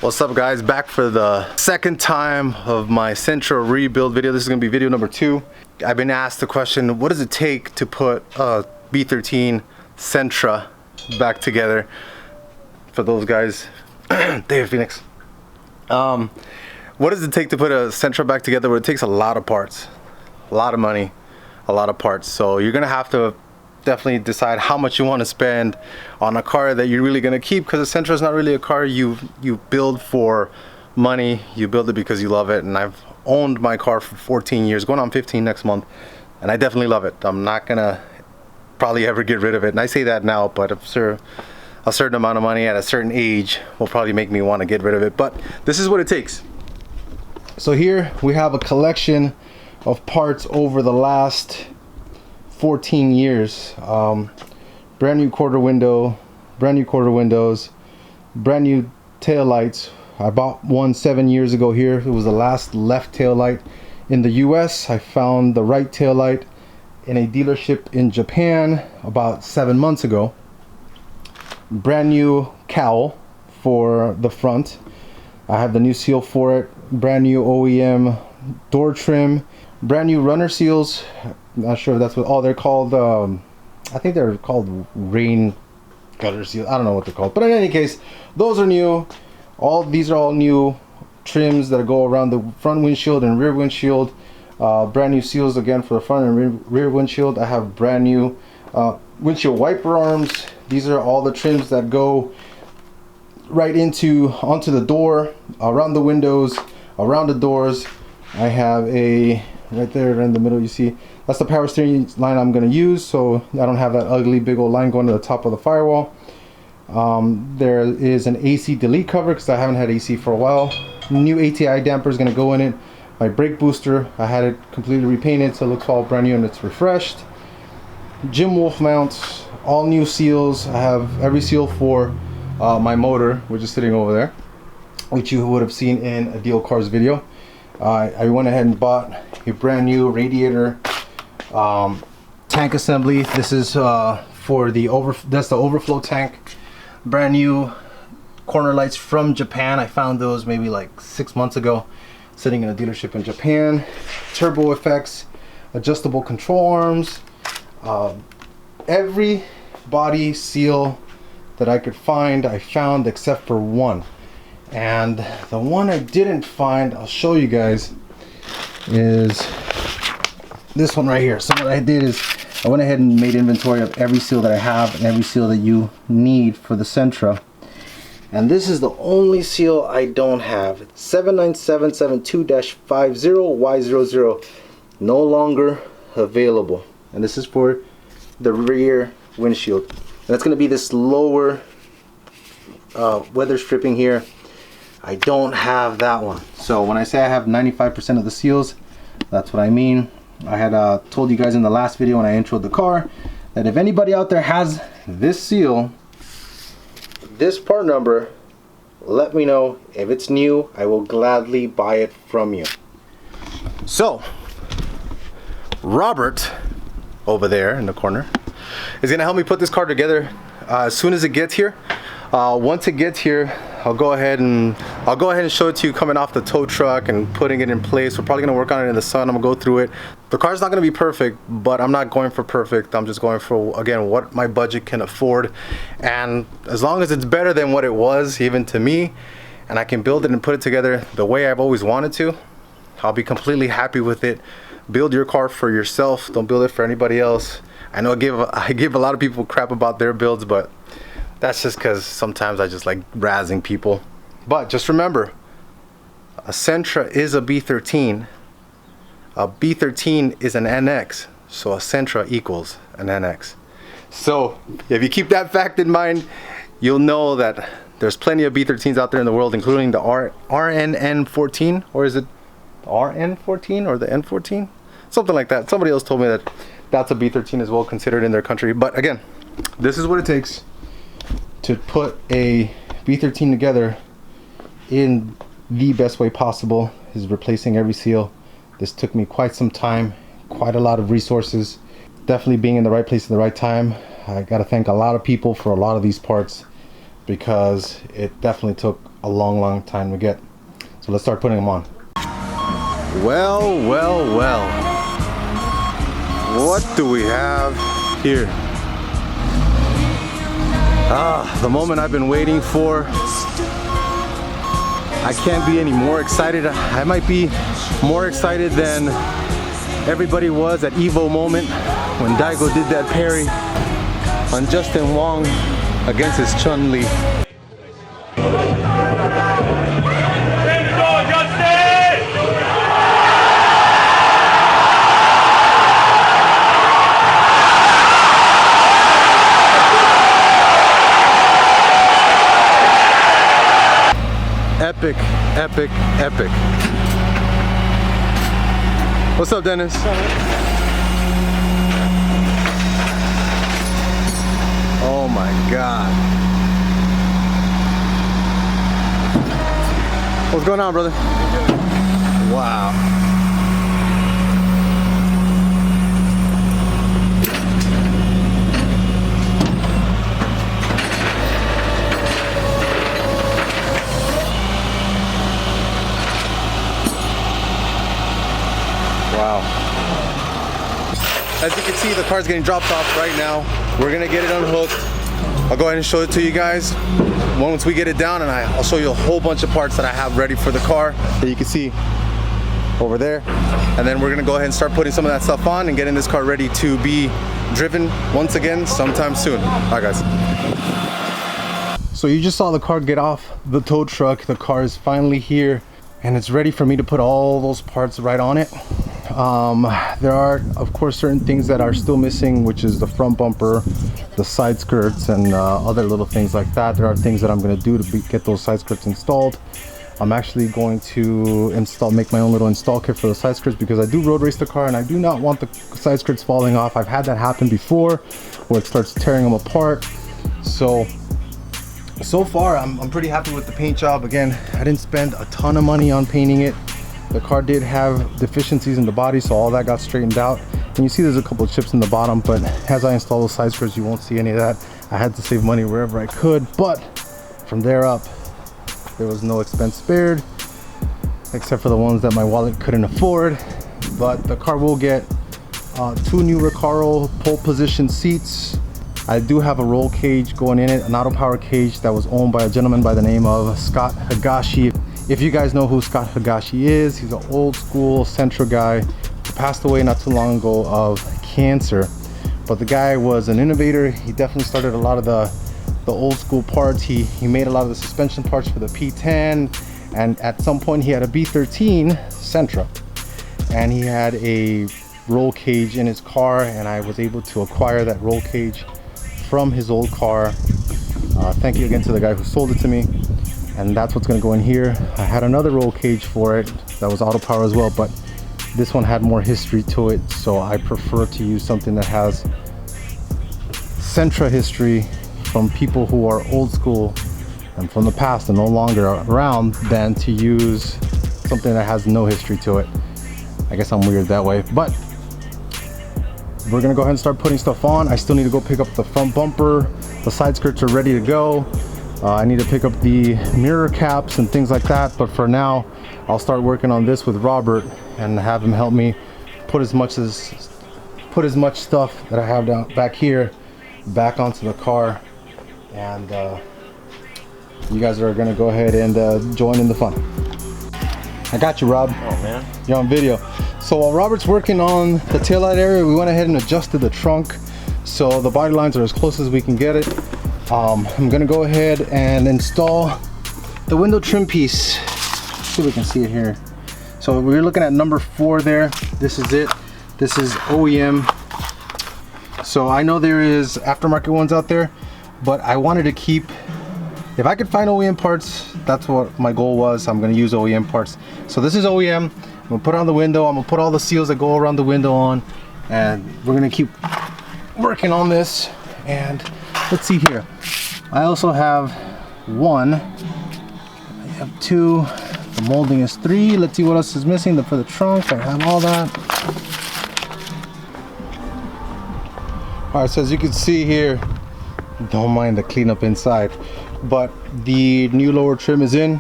What's up guys, back for the second time of my Sentra rebuild video. This is going to be video number 2. I've been asked the question, what does it take to put a B13 Sentra back together? For those guys, David Phoenix. What does it take to put a Sentra back together? Well, it takes a lot of parts, a lot of money, a lot of parts. So you're going to have to definitely decide how much you want to spend on a car that you're really going to keep, because a Sentra is not really a car you build for money. You build it because you love it. And I've owned my car for 14 years, going on 15 next month, and I definitely love it. I'm not gonna probably ever get rid of it, and I say that now, but I'm sure a certain amount of money at a certain age will probably make me want to get rid of it. But this is what it takes. So here we have a collection of parts over the last 14 years. Brand new quarter window, brand new quarter windows, brand new tail lights. I bought one 7 years ago here. It was the last left tail light in the US. I found the right tail light in a dealership in Japan about 7 months ago. Brand new cowl for the front. I have the new seal for it. Brand new OEM door trim. Brand new runner seals. Not sure if that's what they're called. I think they're called rain gutter seals. I don't know what they're called, but in any case, those are new. These are all new trims that go around the front windshield and rear windshield. Brand new seals again for the front and rear windshield. I have brand new windshield wiper arms. These are all the trims that go right onto the door, around the windows, around the doors. I have a right there in the middle, you see, that's the power steering line I'm going to use, so I don't have that ugly big old line going to the top of the firewall. There is an AC delete cover because I haven't had AC for a while. New ATI damper is going to go in it. My brake booster, I had it completely repainted, so it looks all brand new and it's refreshed. Jim Wolf mounts, all new seals. I have every seal for my motor, which is sitting over there, which you would have seen in a Deal Cars video. I went ahead and bought a brand new radiator tank assembly. This is for that's the overflow tank. Brand new corner lights from Japan. I found those maybe like 6 months ago, sitting in a dealership in Japan. Turbo effects, adjustable control arms, every body seal that I could find I found except for one. And the one I didn't find, I'll show you guys, is this one right here. So what I did is I went ahead and made inventory of every seal that I have and every seal that you need for the Sentra. And this is the only seal I don't have. It's 79772-50Y00. No longer available. And this is for the rear windshield. And it's going to be this lower weather stripping here. I don't have that one. So when I say I have 95% of the seals, that's what I mean. I had told you guys in the last video when I introed the car that if anybody out there has this seal, this part number, let me know. If it's new, I will gladly buy it from you. So Robert over there in the corner is gonna help me put this car together as soon as it gets here. Once it gets here, I'll go ahead and show it to you coming off the tow truck and putting it in place. We're probably gonna work on it in the sun. I'm gonna go through it. The car's not gonna be perfect, but I'm not going for perfect. I'm just going for, again, what my budget can afford. And as long as it's better than what it was, even to me, and I can build it and put it together the way I've always wanted to, I'll be completely happy with it. Build your car for yourself. Don't build it for anybody else. I know I give a lot of people crap about their builds, but that's just because sometimes I just like razzing people. But just remember, a Sentra is a B13. A B13 is an NX. So a Sentra equals an NX. So if you keep that fact in mind, you'll know that there's plenty of B13s out there in the world, including the RNN14, or is it RN14 or the N14? Something like that. Somebody else told me that that's a B13 as well, considered in their country. But again, this is what it takes to put a B13 together in the best way possible, is replacing every seal. This took me quite some time, quite a lot of resources, definitely being in the right place at the right time. I gotta thank a lot of people for a lot of these parts. because it definitely took a long time to get. So let's start putting them on. Well, what do we have here? The moment I've been waiting for. I can't be any more excited. I might be more excited than everybody was at Evo moment when Daigo did that parry on Justin Wong against his Chun-Li. Epic, epic, epic. What's up, Dennis? Oh my God. What's going on, brother? Wow. Wow. As you can see, the car's getting dropped off right now. We're gonna get it unhooked. I'll go ahead and show it to you guys once we get it down, and I'll show you a whole bunch of parts that I have ready for the car that you can see over there. And then we're gonna go ahead and start putting some of that stuff on and getting this car ready to be driven once again sometime soon. All right, guys. So you just saw the car get off the tow truck. The car is finally here and it's ready for me to put all those parts right on it. There are, of course, certain things that are still missing, which is the front bumper, the side skirts, and other little things like that. There are things that I'm going to do to get those side skirts installed. I'm actually going to make my own little install kit for the side skirts because I do road race the car and I do not want the side skirts falling off. I've had that happen before where it starts tearing them apart. So far I'm pretty happy with the paint job. Again, I didn't spend a ton of money on painting it. The car did have deficiencies in the body, so all that got straightened out. And you see there's a couple of chips in the bottom, but as I install those side skirts, you won't see any of that. I had to save money wherever I could, but from there up, there was no expense spared, except for the ones that my wallet couldn't afford. But the car will get 2 new Recaro pole position seats. I do have a roll cage going in it, an auto power cage that was owned by a gentleman by the name of Scott Higashi. If you guys know who Scott Higashi is, he's an old school Sentra guy who passed away not too long ago of cancer. But the guy was an innovator. He definitely started a lot of the old school parts. He made a lot of the suspension parts for the P10, and at some point he had a B13 Sentra, and he had a roll cage in his car, and I was able to acquire that roll cage from his old car. Thank you again to the guy who sold it to me. And that's what's going to go in here. I had another roll cage for it that was auto power as well, but this one had more history to it, so I prefer to use something that has Sentra history from people who are old school and from the past and no longer around than to use something that has no history to it. I guess I'm weird that way, but we're gonna go ahead and start putting stuff on. I still need to go pick up the front bumper. The side skirts are ready to go. I need to pick up the mirror caps and things like that, but for now I'll start working on this with Robert and have him help me put as much stuff that I have down back here back onto the car, and you guys are gonna go ahead and join in the fun. I got you, Rob. Oh man, you're on video. So while Robert's working on the taillight area, we went ahead and adjusted the trunk so the body lines are as close as we can get it. I'm gonna go ahead and install the window trim piece. Let's see if we can see it here. So we're looking at number 4 there. This is it. This is OEM. So I know there is aftermarket ones out there, but I wanted to keep, if I could find OEM parts, that's what my goal was. I'm gonna use OEM parts. So this is OEM. I'm gonna put it on the window. I'm gonna put all the seals that go around the window on, and we're gonna keep working on this. And let's see here. I also have 1. I have 2. The molding is 3. Let's see what else is missing. For the trunk, I have all that. All right, so as you can see here, don't mind the cleanup inside. But the new lower trim is in,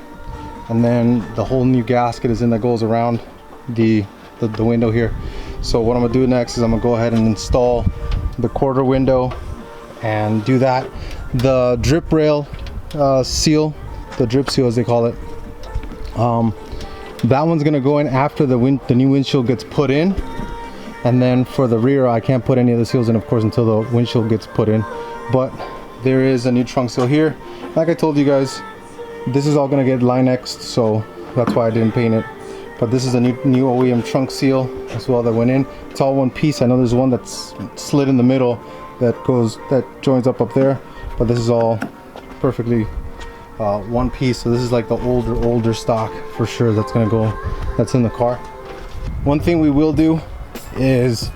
and then the whole new gasket is in that goes around the window here. So what I'm gonna do next is I'm gonna go ahead and install the quarter window and do that. The drip rail seal, the drip seal as they call it, that one's gonna go in after the new windshield gets put in. And then for the rear, I can't put any of the seals in, of course, until the windshield gets put in. But there is a new trunk seal here. Like I told you guys, this is all gonna get Line-X'd, so that's why I didn't paint it. But this is a new OEM trunk seal as well that went in. It's all one piece. I know there's one that's slid in the middle that joins up there, but this is all perfectly one piece. So this is like the older stock for sure that's in the car. One thing we will do is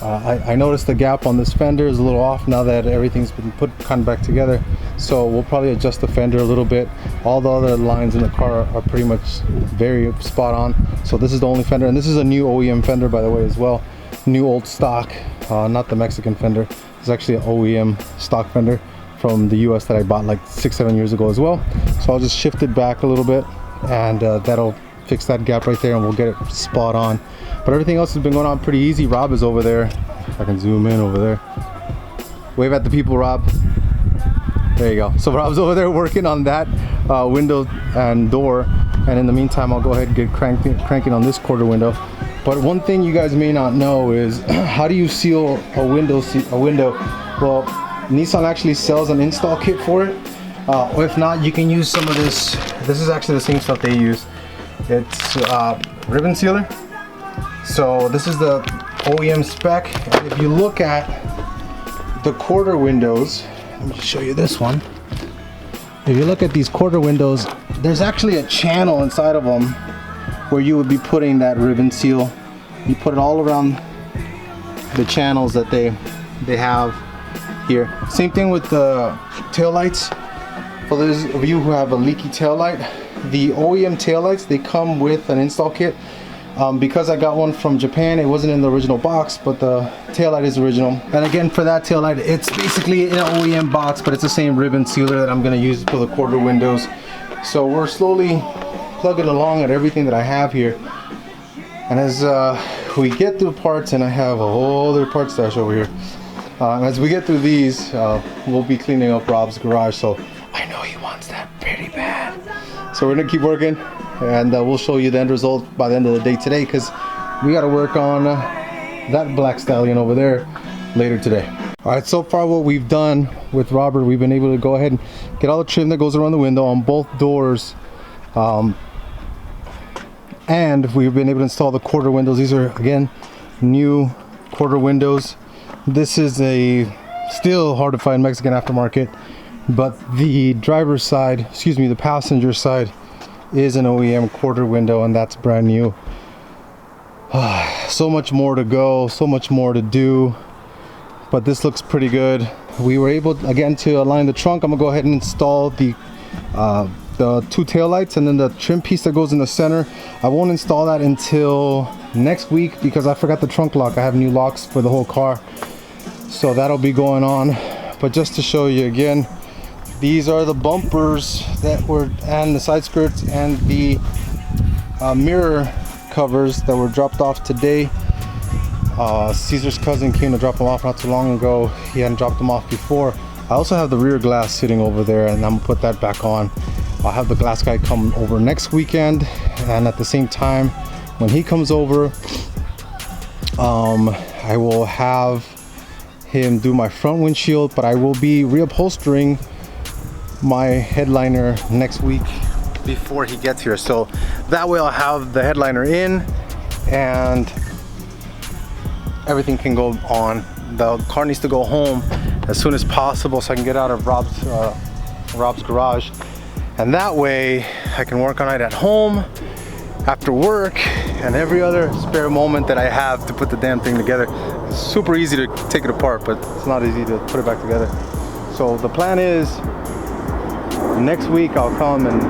I noticed the gap on this fender is a little off now that everything's been put kind of back together, so we'll probably adjust the fender a little bit. All the other lines in the car are pretty much very spot on, so this is the only fender, and this is a new OEM fender, by the way, as well. New old stock, not the Mexican fender. It's actually an OEM stock fender from the US that I bought like 6-7 years ago as well. So I'll just shift it back a little bit, and that'll fix that gap right there, and we'll get it spot on. But everything else has been going on pretty easy. Rob is over there. If I can zoom in over there. Wave at the people, Rob. There you go. So Rob's over there working on that window and door, and in the meantime I'll go ahead and get cranking on this quarter window. But one thing you guys may not know is how do you seal a window? Well, Nissan actually sells an install kit for it. Or if not, you can use some of this. This is actually the same stuff they use. It's ribbon sealer. So this is the OEM spec. And if you look at the quarter windows, let me show you this one. If you look at these quarter windows, there's actually a channel inside of them where you would be putting that ribbon seal. You put it all around the channels that they have here. Same thing with the tail lights. For those of you who have a leaky tail light, the OEM tail lights, they come with an install kit. Because I got one from Japan, it wasn't in the original box, but the tail light is original. And again, for that tail light, it's basically an OEM box, but it's the same ribbon sealer that I'm going to use for the quarter windows. So we're slowly plugging along at everything that I have here. And as we get through parts, and I have a whole other part stash over here. As we get through these, we'll be cleaning up Rob's garage. So I know he wants that pretty bad. So we're gonna keep working, and we'll show you the end result by the end of the day today, because we got to work on that black stallion over there later today. All right, so far what we've done with Robert, we've been able to go ahead and get all the trim that goes around the window on both doors, and we've been able to install the quarter windows. These are, again, new quarter windows. This is a still hard to find Mexican aftermarket, but the driver's side, excuse me, the passenger side is an OEM quarter window, and that's brand new. So much more to go, so much more to do, but this looks pretty good. We were able, again, to align the trunk. I'm gonna go ahead and install the two tail lights and then the trim piece that goes in the center. I won't install that until next week because I forgot the trunk lock. I have new locks for the whole car, so that'll be going on. But just to show you again, these are the bumpers that were, and the side skirts, and the mirror covers that were dropped off today. Caesar's cousin came to drop them off not too long ago. He hadn't dropped them off before. I also have the rear glass sitting over there, and I'm gonna put that back on. I'll have the glass guy come over next weekend, and at the same time when he comes over, I will have him do my front windshield, but I will be reupholstering my headliner next week before he gets here, so that way I'll have the headliner in and everything can go on. The car needs to go home as soon as possible so I can get out of Rob's garage, and that way I can work on it at home after work and every other spare moment that I have to put the damn thing together. It's super easy to take it apart, but it's not easy to put it back together. So the plan is next week I'll come and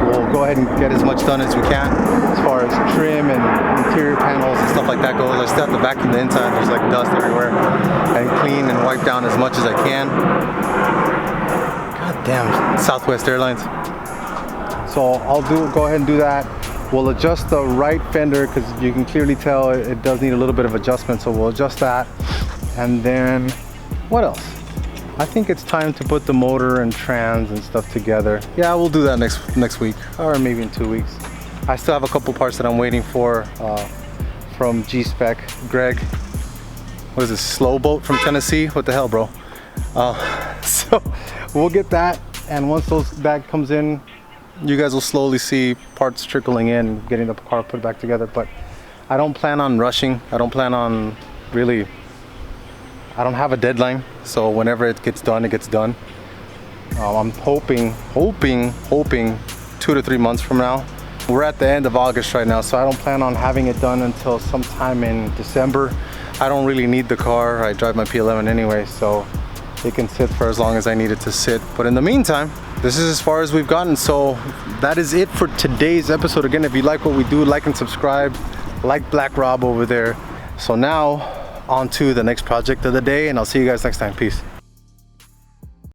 we'll go ahead and get as much done as we can as far as trim and interior panels and stuff like that goes. I still have to vacuum the inside. There's like dust everywhere, and clean and wipe down as much as I can. God damn, Southwest Airlines. So I'll go ahead and do that. We'll adjust the right fender because you can clearly tell it does need a little bit of adjustment, so we'll adjust that. And then what else? I think it's time to put the motor and trans and stuff together. Yeah, we'll do that next week, or maybe in 2 weeks. I still have a couple parts that I'm waiting for from G-Spec. Greg, what is this, Slow Boat from Tennessee? What the hell, bro? So we'll get that, and once that comes in, you guys will slowly see parts trickling in, getting the car put back together. But I don't plan on rushing. I don't plan on really, I don't have a deadline. So whenever it gets done, it gets done. I'm hoping 2 to 3 months from now. We're at the end of August right now, so I don't plan on having it done until sometime in December. I don't really need the car. I drive my P11 anyway, so it can sit for as long as I need it to sit. But in the meantime, this is as far as we've gotten. So that is it for today's episode. Again, if you like what we do, like and subscribe, like Black Rob over there. So now on to the next project of the day, and I'll see you guys next time. Peace.